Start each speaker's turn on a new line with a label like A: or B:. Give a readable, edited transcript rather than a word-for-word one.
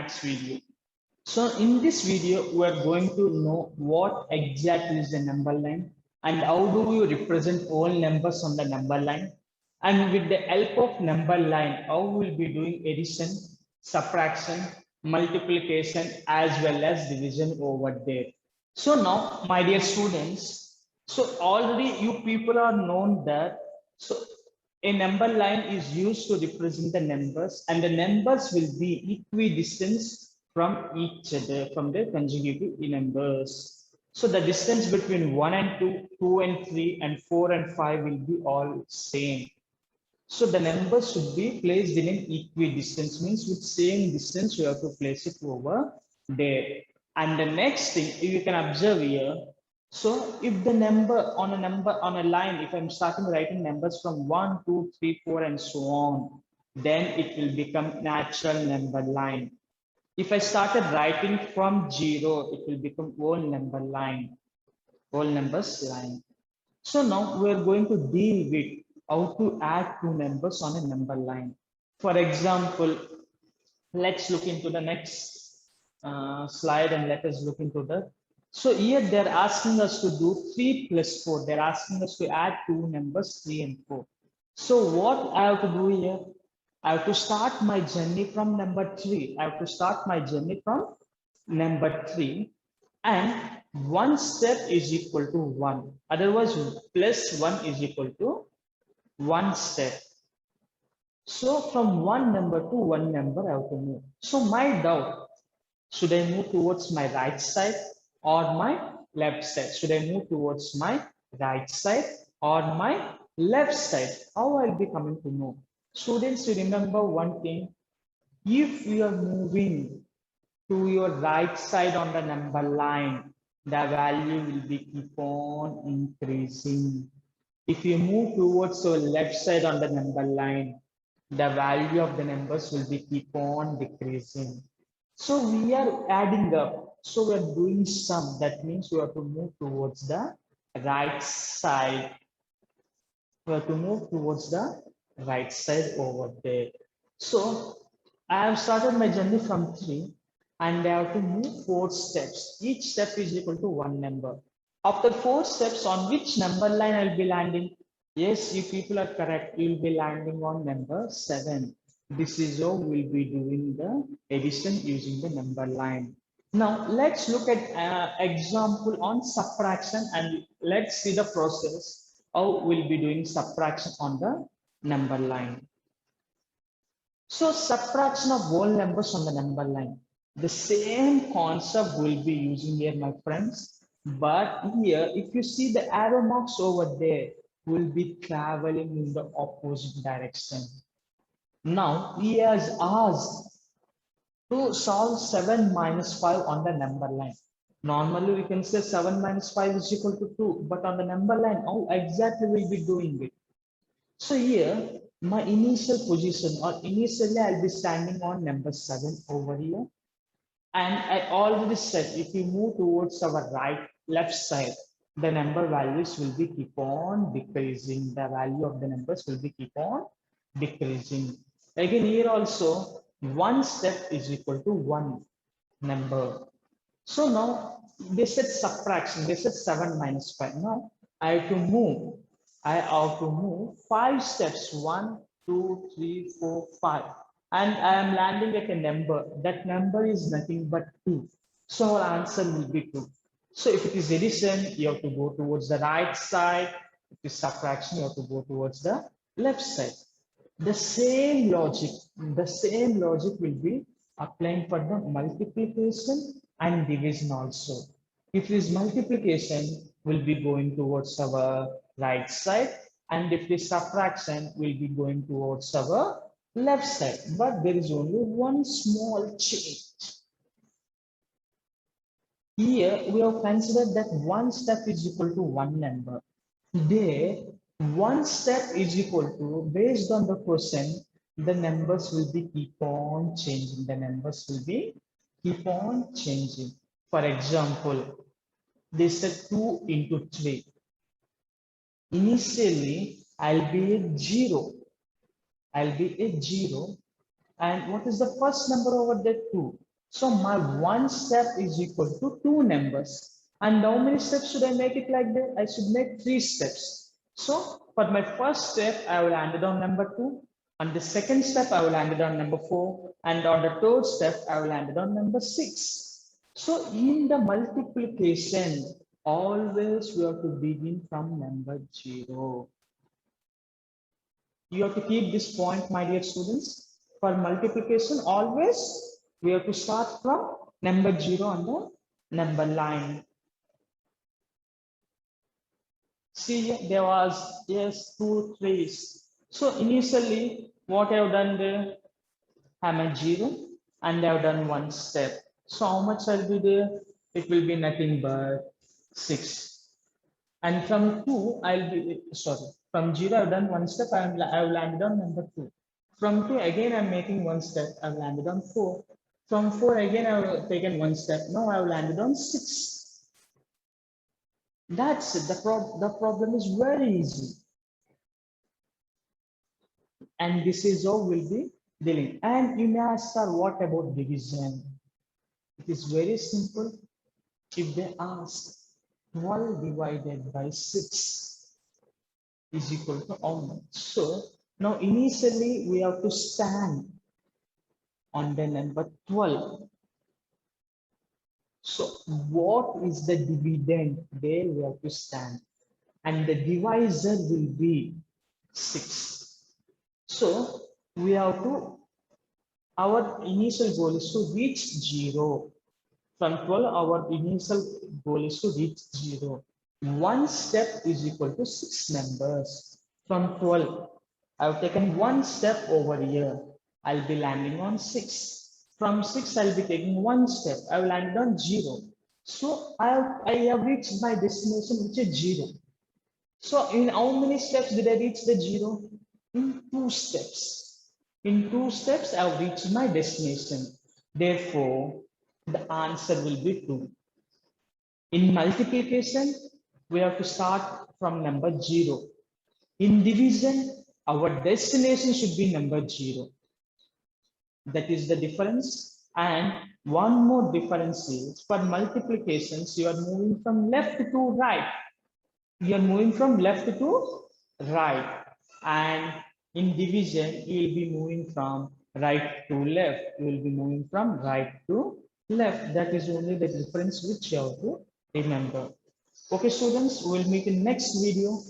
A: next video. So in this video, we are going to know what exactly is the number line and how do you represent all numbers on the number line. And with the help of number line, how we'll be doing addition, subtraction, multiplication, as well as division over there. So now, my dear students, so already you people are known that so a number line is used to represent the numbers, and the numbers will be equidistant from each other, from their consecutive numbers. So the distance between 1 and 2, 2 and 3, and 4 and 5 will be all same. So the numbers should be placed in an equidistance, means with same distance you have to place it over there. And the next thing you can observe here, so if the number on a line, if I'm starting writing numbers from 1, 2, 3, 4, and so on, then it will become natural number line. If I started writing from 0, it will become whole number line, whole numbers line. So now we are going to deal with how to add two numbers on a number line. For example, let's look into the next slide and let us look into that. So here they're asking us to do 3 plus 4. They're asking us to add two numbers, 3 and 4. So what I have to do here? I have to start my journey from number 3. I have to start my journey from number 3. And one step is equal to 1. Otherwise, plus 1 is equal to 1 step. So from one number to one number, I have to move. So my doubt, should I move towards my right side or my left side? Should I move towards my right side or my left side? How I'll be coming to know? Students, you remember one thing. If you are moving to your right side on the number line, the value will be keep on increasing. If you move towards your left side on the number line, the value of the numbers will be keep on decreasing. So we are adding up. So we are doing sum. That means we have to move towards the right side. We have to move towards the right side over there. So I have started my journey from 3 and I have to move 4 steps. Each step is equal to one number. After 4 steps, on which number line I'll be landing? Yes, you people are correct. You'll be landing on number 7. This is how we'll be doing the addition using the number line. Now let's look at example on subtraction and let's see the process how we'll be doing subtraction on the number line. So subtraction of whole numbers on the number line. The same concept we'll be using here, my friends. But here, if you see the arrow marks over there, will be traveling in the opposite direction. Now, he has asked to solve 7 minus 5 on the number line. Normally, we can say 7 minus 5 is equal to 2, but on the number line, how exactly will be doing it? So here, my initial position or initially I'll be standing on number 7 over here. And I already said, if you move towards our left side, the number values will be keep on decreasing. The value of the numbers will be keep on decreasing. Again, here also, one step is equal to one number. So now they said subtraction. They said 7 minus 5. Now I have to move. I have to move 5 steps. 1, 2, 3, 4, 5. And I am landing at a number. That number is nothing but 2. So our answer will be 2. So if it is addition, you have to go towards the right side. If it is subtraction, you have to go towards the left side. The same logic will be applying for the multiplication and division also. If it is multiplication, we'll be going towards our right side. And if it is subtraction, we'll be going towards our left side. But there is only one small change. Here we have considered that one step is equal to one number. There, one step is equal to, based on the question, the numbers will be keep on changing. The numbers will be keep on changing. For example, they said 2 into 3. Initially, I'll be at 0. I'll be at 0. And what is the first number over there? 2. So my one step is equal to two numbers. And how many steps should I make it like that? I should make three steps. So for my first step, I will land it on number two. On the second step, I will land it on number four. And on the third step, I will land it on number six. So in the multiplication, always we have to begin from number zero. You have to keep this point, my dear students. For multiplication, always we have to start from number zero on the number line. See, there was, yes, two threes. So initially, what I have done there, I'm at zero and I have done one step. So how much will be there? It will be nothing but 6. And from 2, I'll be, sorry, from 0, I've done one step, I've landed on number 2. From 2, again, I'm making one step, I've landed on 4. From 4, again, I've taken one step, now I've landed on 6. That's it, the problem is very easy. And this is how we'll be dealing. And you may ask, sir, what about division? It is very simple. If they ask 12 divided by 6 is equal to how much? So now initially we have to stand on the number 12. So what is the dividend? There we have to stand. And the divisor will be 6. So we have to, our initial goal is to reach 0. From 12, our initial goal is to reach 0. One step is equal to 6 numbers. From 12, I've taken one step over here. I'll be landing on 6. From 6, I'll be taking one step. I've landed on 0. So I have reached my destination, which is 0. So in how many steps did I reach the 0? In 2 steps. In 2 steps, I've reached my destination. Therefore, the answer will be 2. In multiplication, we have to start from number 0. In division, our destination should be number 0. That is the difference. And one more difference is for multiplications, you are moving from left to right. You are moving from left to right. And in division, you will be moving from right to left. You will be moving from right to left. That is only the difference which you have to remember. Okay, students, we will meet in next video.